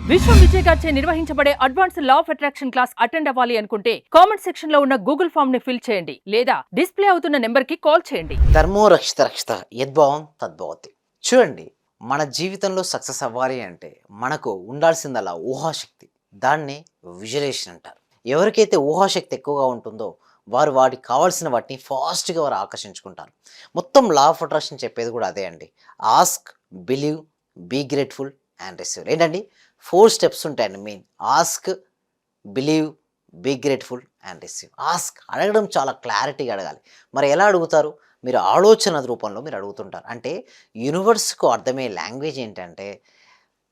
విశ్వం విజయ్ గారిచే నిర్వహించబడే advance law of attraction class attend అవ్వాలి అనుకుంటే కామెంట్ సెక్షన్ లో ఉన్న గూగుల్ ఫామ్ ని ఫిల్ చేయండి లేదా డిస్ప్లే అవుతున్న నెంబర్ కి కాల్ చేయండి. ధర్మో రక్షిత రక్షిత యద్భావం తద్భవతి. చూడండి, మన జీవితంలో సక్సెస్ అవ్వాలి అంటే మనకు ఉండాల్సిందల్లా ఊహాశక్తి. దాన్ని విజువలైజేషన్ అంటారు. ఎవరికైతే ఊహాశక్తి ఎక్కువగా ఉంటుందో వారు వాటికి కావాల్సిన వాటిని ఫాస్ట్గా వారు ఆకర్షించుకుంటారు. మొత్తం లా ఆఫ్ అట్రాక్షన్ చెప్పేది కూడా అదే అండి. Ask, believe, be grateful and receive. ఏంటండి 4 స్టెప్స్ ఉంటాయండి main. Ask, believe, be grateful and receive. Ask అడగడం చాలా క్లారిటీగా అడగాలి. మరి ఎలా అడుగుతారు? మీరు ఆలోచన రూపంలో మీరు అడుగుతుంటారు. అంటే యూనివర్స్కు అర్థమయ్యే లాంగ్వేజ్ ఏంటంటే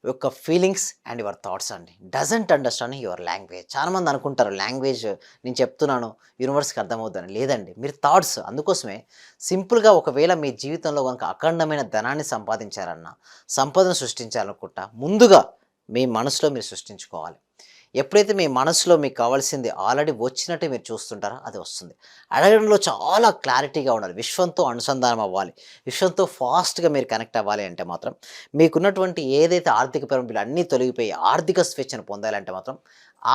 యొక్క ఫీలింగ్స్ అండ్ యువర్ థాట్స్ అండి. Doesn't understand your language. చాలామంది అనుకుంటారు లాంగ్వేజ్ నేను చెప్తున్నాను యూనివర్స్కి అర్థమవుతుందని. లేదండి, మీరు థాట్స్. అందుకోసమే సింపుల్గా ఒకవేళ మీ జీవితంలో కనుక అఖండమైన ధనాన్ని సంపాదించారన్నా, సంపదను సృష్టించాలనుకుంటా ముందుగా మీ మనసులో మీరు సృష్టించుకోవాలి. ఎప్పుడైతే మీ మనసులో మీకు కావాల్సింది ఆల్రెడీ వచ్చినట్టు మీరు చూస్తుంటారో అది వస్తుంది. అడగడంలో చాలా క్లారిటీగా ఉండాలి. విశ్వంతో అనుసంధానం అవ్వాలి. విశ్వంతో ఫాస్ట్గా మీరు కనెక్ట్ అవ్వాలి అంటే మాత్రం మీకున్నటువంటి ఏదైతే ఆర్థికపరమైన అన్నీ తొలగిపోయి ఆర్థిక స్వేచ్ఛను పొందాలంటే మాత్రం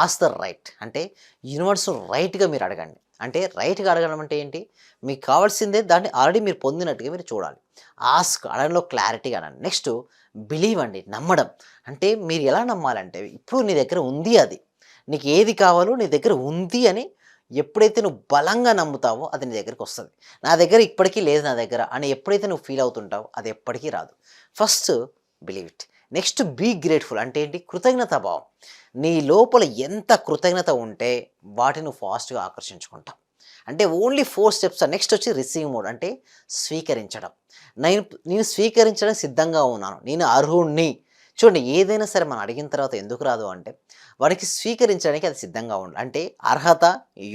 ఆస్ ద రైట్. అంటే యూనివర్స్ రైట్గా మీరు అడగండి. అంటే రైట్గా అడగడం అంటే ఏంటి? మీకు కావాల్సిందే దాన్ని ఆల్రెడీ మీరు పొందినట్టుగా మీరు చూడాలి. ఆస్క్ అడగడంలో క్లారిటీగా అనండి. నెక్స్ట్ బిలీవ్ అండి, నమ్మడం. అంటే మీరు ఎలా నమ్మాలంటే ఇప్పుడు నీ దగ్గర ఉంది అది. నీకు ఏది కావాలో నీ దగ్గర ఉంది అని ఎప్పుడైతే నువ్వు బలంగా నమ్ముతావో అది నీ దగ్గరికి వస్తుంది. నా దగ్గర ఇప్పటికీ లేదు నా దగ్గర అని ఎప్పుడైతే నువ్వు ఫీల్ అవుతుంటావో అది ఎప్పటికీ రాదు. First believe it. Next be grateful. అంటే ఏంటి? కృతజ్ఞతా భావం. నీ లోపల ఎంత కృతజ్ఞత ఉంటే వాటిని నువ్వు ఫాస్ట్గా ఆకర్షించుకుంటావు. అంటే ఓన్లీ 4 స్టెప్స్. నెక్స్ట్ వచ్చి రిసీవ్ మోడ్. అంటే స్వీకరించడం. నేను నేను స్వీకరించడానికి సిద్ధంగా ఉన్నాను, నేను అర్హుణ్ణి. చూడండి, ఏదైనా సరే మనం అడిగిన తర్వాత ఎందుకు రాదు అంటే వారికి స్వీకరించడానికి అది సిద్ధంగా ఉండాలి. అంటే అర్హత,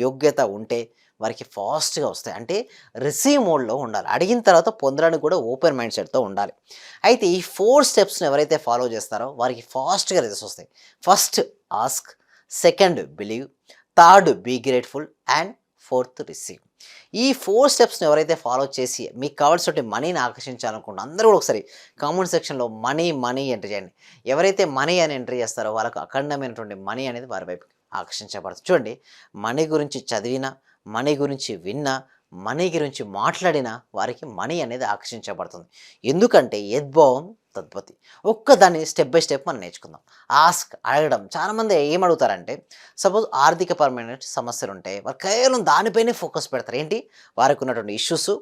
యోగ్యత ఉంటే వారికి ఫాస్ట్గా వస్తాయి. అంటే రిసీవ్ మోడ్లో ఉండాలి. అడిగిన తర్వాత పొందడానికి కూడా ఓపెన్ మైండ్ సెట్తో ఉండాలి. అయితే ఈ 4 స్టెప్స్ని ఎవరైతే ఫాలో చేస్తారో వారికి ఫాస్ట్గా రిజల్ట్స్ వస్తాయి. First ask, second believe, third be grateful and fourth receive. ఈ 4 స్టెప్స్ని ఎవరైతే ఫాలో చేసి మీకు కావాల్సిన మనీని ఆకర్షించాలనుకుంటున్నారో అందరూ కూడా ఒకసారి కామెంట్ సెక్షన్లో మనీ మనీ ఎంటర్ చేయండి. ఎవరైతే మనీ అని ఎంటర్ చేస్తారో వాళ్ళకు అఖండమైనటువంటి మనీ అనేది వారి వైపు ఆకర్షించబడుతుంది. చూడండి, మనీ గురించి చదివినా, మనీ గురించి విన్నా, మనీ గురించి మాట్లాడినా వారికి మనీ అనేది ఆకర్షించబడుతుంది. ఎందుకంటే యద్భావం తద్భవతి. ఒక్కదాన్ని స్టెప్ బై స్టెప్ మనం నేర్చుకుందాం. ఆస్క్ అడగడం. చాలామంది ఏం అడుగుతారంటే సపోజ్ ఆర్థికపరమైన సమస్యలు ఉంటాయి, వారు కేవలం దానిపైనే ఫోకస్ పెడతారు. ఏంటి? వారికి ఉన్నటువంటి ఇష్యూస్,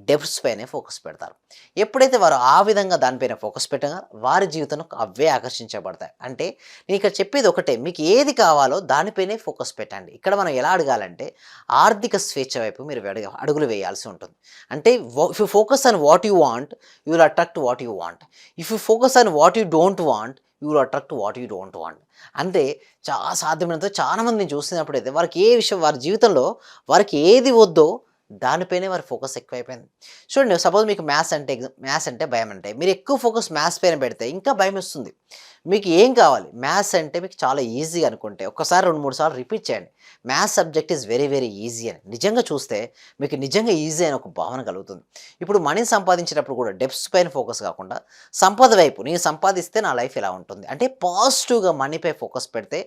డెప్ట్స్ పైనే ఫోకస్ పెడతారు. ఎప్పుడైతే వారు ఆ విధంగా దానిపైన ఫోకస్ పెట్టగా వారి జీవితంలో అవే ఆకర్షించబడతాయి. అంటే నేను ఇక్కడ చెప్పేది ఒకటే, మీకు ఏది కావాలో దానిపైనే ఫోకస్ పెట్టండి. ఇక్కడ మనం ఎలా అడగాలంటే ఆర్థిక స్వేచ్ఛ వైపు మీరు అడుగులు వేయాల్సి ఉంటుంది. అంటే if you focus on what you want you will attract what you want. If you focus on what you don't want you will attract what you don't want. అంటే చాలా సాధ్యమైనంత చాలామంది నేను చూసినప్పుడైతే వారికి ఏ విషయం వారి జీవితంలో వారికి ఏది వద్దో దానిపైనే వారి ఫోకస్ ఎక్కువైపోయింది. చూడండి, సపోజ్ మీకు మ్యాథ్స్ అంటే భయం. అంటే మీరు ఎక్కువ ఫోకస్ మ్యాథ్స్ పైన పెడితే ఇంకా భయం వస్తుంది. మీకు ఏం కావాలి? మ్యాథ్స్ అంటే మీకు చాలా ఈజీ అనుకుంటే ఒక్కసారి 2-3 సార్లు రిపీట్ చేయండి. Maths subject is very very easy అని. నిజంగా చూస్తే మీకు నిజంగా ఈజీ అని ఒక భావన కలుగుతుంది. ఇప్పుడు మనీ సంపాదించేటప్పుడు కూడా డెప్స్ పైన ఫోకస్ కాకుండా సంపద వైపు, నేను సంపాదిస్తే నా లైఫ్ ఎలా ఉంటుంది అంటే పాజిటివ్గా మనీపై ఫోకస్ పెడితే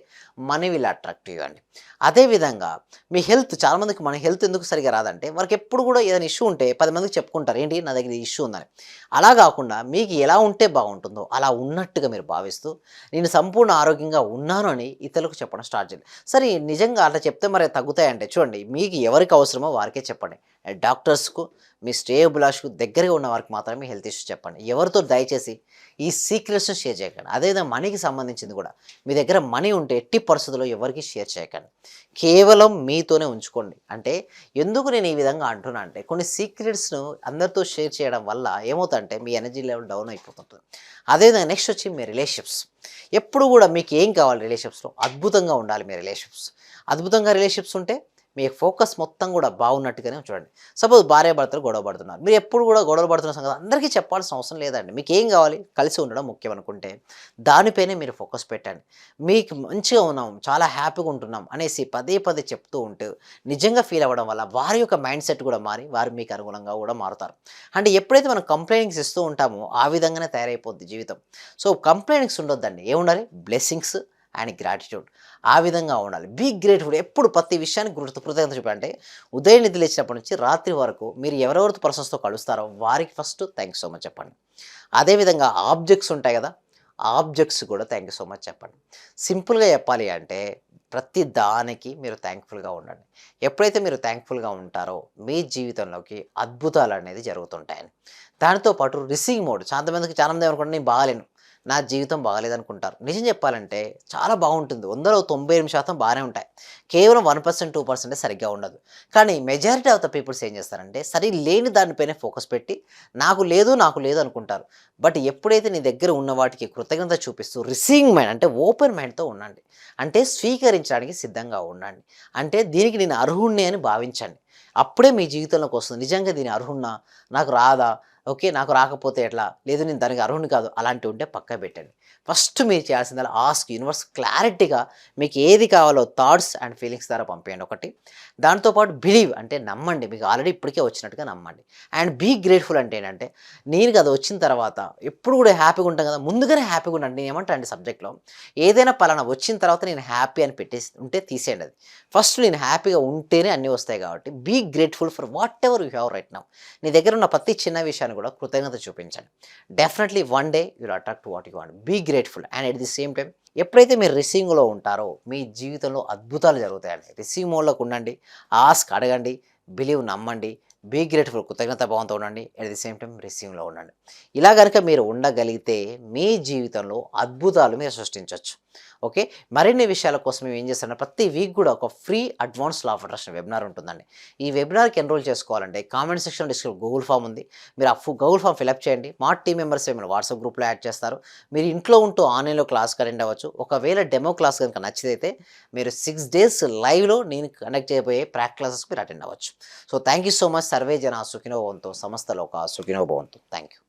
మనీ విల్ అట్రాక్ట్ యూ అండి. అదేవిధంగా మీ హెల్త్. చాలామందికి మన హెల్త్ ఎందుకు సరిగా రాదంటే వారికి ఎప్పుడు కూడా ఏదైనా ఇష్యూ ఉంటే 10 మందికి చెప్పుకుంటారు, ఏంటి నా దగ్గర ఇష్యూ ఉందని. అలా కాకుండా మీకు ఎలా ఉంటే బాగుంటుందో అలా ఉన్నట్టుగా మీరు భావిస్తూ నేను సంపూర్ణ ఆరోగ్యంగా ఉన్నాను అని ఇతరులకు చెప్పడం స్టార్ట్ చేయండి. సరే, నిజంగా అట్లా చెప్తే మరి తగ్గుతాయంటే చూడండి, మీకు ఎవరికి అవసరమో వారికే చెప్పండి. డాక్టర్స్కు, మీ శ్రేయోభిలాష్కు దగ్గరగా ఉన్న వారికి మాత్రమే హెల్త్ ఇష్యూస్ చెప్పండి. ఎవరితో దయచేసి ఈ సీక్రెట్స్ని షేర్ చేయకండి. అదేవిధంగా మనీకి సంబంధించింది కూడా మీ దగ్గర మనీ ఉంటే ఎట్టి పరిస్థితుల్లో ఎవరికి షేర్ చేయకండి. కేవలం మీతోనే ఉంచుకోండి. అంటే ఎందుకు నేను ఈ విధంగా అంటున్నా అంటే కొన్ని సీక్రెట్స్ను అందరితో షేర్ చేయడం వల్ల ఏమవుతుందంటే మీ ఎనర్జీ లెవెల్ డౌన్ అయిపోతుంటుంది. అదేవిధంగా నెక్స్ట్ వచ్చి మీ రిలేషన్షిప్స్. ఎప్పుడు కూడా మీకు ఏం కావాలి? రిలేషన్షిప్స్లో అద్భుతంగా ఉండాలి మీ రిలేషన్షిప్స్. అద్భుతంగా రిలేషన్షిప్స్ ఉంటే మీ ఫోకస్ మొత్తం కూడా బాగున్నట్టుగానే చూడండి. సపోజ్ భార్యాభర్తలు గొడవ పడుతున్నారు. మీరు ఎప్పుడు కూడా గొడవలు పడుతున్న సంగతి అందరికీ చెప్పాల్సిన అవసరం లేదండి. మీకేం కావాలి? కలిసి ఉండడం ముఖ్యం అనుకుంటే దానిపైనే మీరు ఫోకస్ పెట్టండి. మీకు మంచిగా ఉన్నాం, చాలా హ్యాపీగా ఉంటున్నాం అనేసి పదే పదే చెప్తూ ఉంటూ నిజంగా ఫీల్ అవ్వడం వల్ల వారి యొక్క మైండ్ సెట్ కూడా మారి వారు మీకు అనుగుణంగా కూడా మారుతారు. అంటే ఎప్పుడైతే మనం కంప్లైంట్స్ ఇస్తూ ఉంటామో ఆ విధంగానే తయారైపోద్ది జీవితం. సో కంప్లైంట్స్ ఉండొద్దండి. ఏముండాలి? Blessings and gratitude. ఆ విధంగా ఉండాలి. Be grateful. ఎప్పుడు ప్రతి విషయానికి కృతజ్ఞత చూపండి. ఉదయం నిద్ర లేచినప్పటి నుంచి రాత్రి వరకు మీరు ఎవరెవరితో పర్సన్స్‌తో కలుస్తారో వారికి first thank you so much చెప్పండి. అదేవిధంగా ఆబ్జెక్ట్స్ ఉంటాయి కదా! ఆబ్జెక్ట్స్ కూడా థాంక్ యూ సో మచ్ చెప్పండి. సింపుల్‌గా చెప్పాలి అంటే ప్రతి దానికి మీరు థాంక్‌ఫుల్‌గా ఉండండి. ఎప్పుడైతే మీరు థాంక్‌ఫుల్‌గా ఉంటారో మీ జీవితంలోకి అద్భుతాలనేది జరుగుతుంటాయండి. దానితో పాటు రిసీవింగ్ మోడ్ చాలామంది ఏమనుకుంటారు నేను బాగాలేను. నా జీవితం బాగాలేదనుకుంటారు. నిజం చెప్పాలంటే చాలా బాగుంటుంది. 100లో 98% బాగానే ఉంటాయి. కేవలం 1%, 2% సరిగ్గా ఉండదు. కానీ మెజారిటీ ఆఫ్ ద పీపుల్స్ ఏం చేస్తారంటే లేని దానిపైనే ఫోకస్ పెట్టి నాకు లేదు అనుకుంటారు. బట్ ఎప్పుడైతే నీ దగ్గర ఉన్న వాటికి కృతజ్ఞత చూపిస్తూ రిసీవింగ్ మైండ్ అంటే ఓపెన్ మైండ్‌తో ఉండండి. అంటే స్వీకరించడానికి సిద్ధంగా ఉండండి. అంటే దీనికి నేను అర్హుడిని అని భావించండి. అప్పుడే మీ జీవితంలోకి వస్తుంది. నిజంగా దీని అర్హుడినా? నాకు రాదా? ఓకే. నాకు రాకపోతే ఎట్లా? లేదు నేను దానికి అర్హుడిని కాదు. అలాంటివి ఉంటే పక్కన పెట్టండి. ఫస్ట్ మీరు చేయాల్సిందల్లా ఆస్క్ యూనివర్స్ క్లారిటీగా మీకు ఏది కావాలో థాట్స్ అండ్ ఫీలింగ్స్ ద్వారా పంపేయండి ఒకటి. దాంతో పాటు బిలీవ్ అంటే నమ్మండి. మీకు ఆల్రెడీ ఇప్పటికే వచ్చినట్టుగా నమ్మండి. అండ్ బీ గ్రేట్‌ఫుల్ అంటే ఏంటంటే నేను అది వచ్చిన తర్వాత ఎప్పుడు కూడా హ్యాపీగా ఉంటాం కదా! ముందుగానే హ్యాపీగా ఉండండి. నేను ఏమంటా అండి సబ్జెక్ట్‌లో ఏదైనా పలానా వచ్చిన తర్వాత నేను హ్యాపీ అని పెట్టేసి ఉంటే తీసేయండి అది. ఫస్ట్ నేను హ్యాపీగా ఉంటేనే అన్నీ వస్తాయి కాబట్టి be grateful for whatever you have right now. నీ దగ్గర ఉన్న ప్రతి చిన్న విషయాన్ని కూడా కృతజ్ఞత చూపించండి. Definitely one day you will attract what you want. Be grateful and at the same time ఎప్పుడైతే మీరు రిసీవింగ్‌లో ఉంటారో మీ జీవితంలో అద్భుతాలు జరుగుతాయండి. రిసీవ్ మోడ్‌లోకి ఉండండి. ఆస్క్ అడగండి. బిలీవ్ నమ్మండి. బీ గ్రేట్‌ఫుల్ కృతజ్ఞతా భావంతో ఉండండి. ఎట్ ది సేమ్ టైమ్ రిసీవింగ్‌లో ఉండండి. ఇలా గనుక మీరు ఉండగలిగితే మీ జీవితంలో అద్భుతాలు మీరు సృష్టించొచ్చు. ఓకే. మరిన్ని విషయాల కోసం మేము ఏం చేస్తామంటే ప్రతి వీక్ కూడా ఒక free advance law of attraction webinar ఉంటుందండి. ఈ వెబినార్‌కి ఎన్రోల్ చేసుకోవాలంటే కామెంట్ సెక్షన్‌లో గూగుల్ ఫామ్ ఉంది. మీరు ఆ గూగుల్ ఫామ్ ఫిలప్ చేయండి. మా టీమ్ మెంబర్స్ మిమ్మల్ని వాట్సాప్ గ్రూప్‌లో యాడ్ చేస్తారు. మీరు ఇంట్లో ఉంటూ ఆన్‌లైన్‌లో క్లాస్‌కి అటెండ్ అవ్వచ్చు. ఒకవేళ డెమో క్లాస్ గనుక నచ్చితే మీరు 6 డేస్ లైవ్‌లో నేను కండక్ట్ చేయబోయే ప్రాక్టీస్ క్లాసెస్‌కి మీరు అటెండ్ అవ్వచ్చు. So thank you so much. Survey జన సుఖినో భవంతు. సమస్త లోకా సుఖినో భవంతు. Thank you.